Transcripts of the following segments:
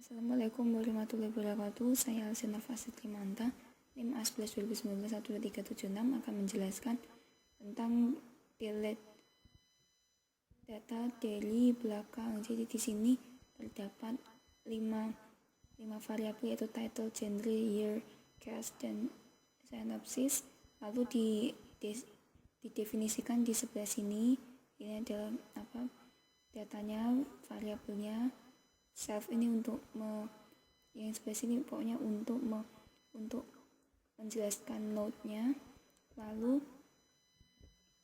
Assalamualaikum warahmatullahi wabarakatuh. Saya Alsina Fasid Limanta, NIM A11 2019 12376 akan menjelaskan tentang delete data dari belakang. Jadi di sini terdapat 5 variabel, yaitu title, genre, year, cast, dan synopsis. Lalu didefinisikan di sebelah sini. Ini adalah datanya, variabelnya. Self ini untuk yang sebelah sini pokoknya untuk menjelaskan node-nya. Lalu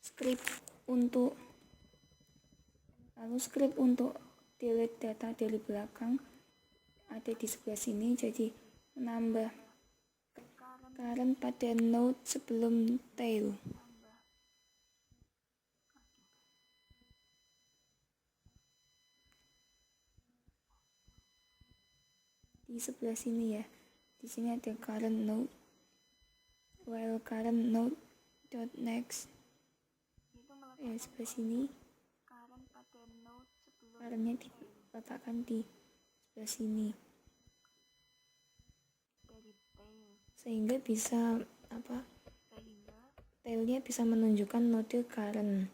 script untuk delete data dari belakang ada di sebelah sini. Jadi menambah current pada node sebelum tail. Di sebelah sini ya, di sini ada current node, while current node dot next ya, sebelah sini currentnya diletakkan di sebelah sini, sehingga bisa tailnya bisa menunjukkan node current,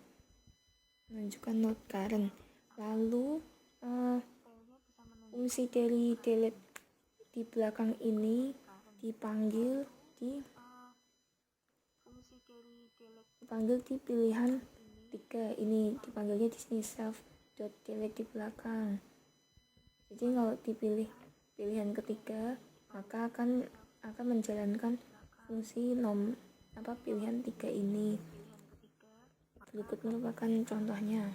lalu fungsi dari delete di belakang ini dipanggil di pilihan 3. Ini dipanggilnya di sini self.delete di belakang. Jadi kalau dipilih pilihan ketiga, maka akan menjalankan fungsi pilihan 3 ini. Berikut merupakan contohnya.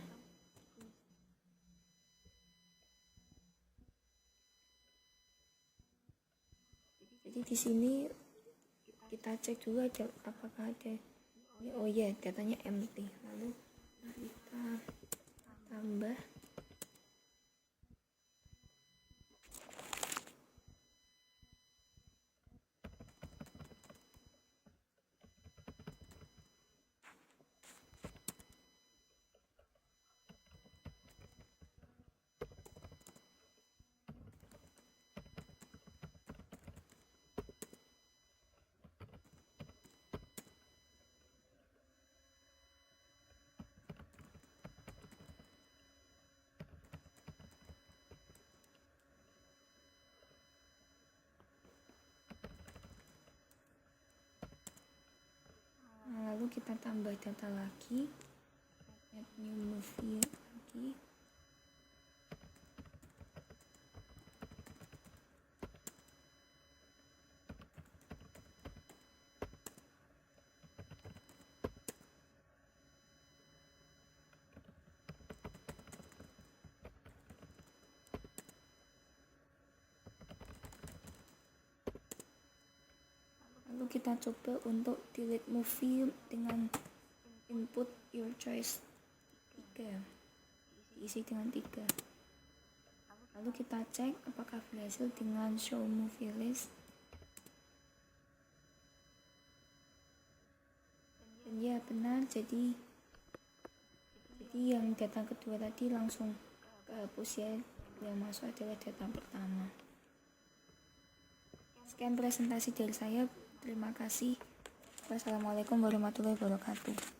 Jadi di sini kita cek dulu apakah ada. Oh iya, datanya empty. Lalu kita tambah lalu kita tambah data lagi, add new movie lagi. Lalu kita coba untuk delete movie dengan input your choice 3, diisi dengan 3. Lalu kita cek apakah berhasil dengan show movie list, dan ya benar. Jadi yang data kedua tadi langsung kehapus ya, yang masuk adalah data pertama. Sekian presentasi dari saya. Terima kasih. Wassalamualaikum warahmatullahi wabarakatuh.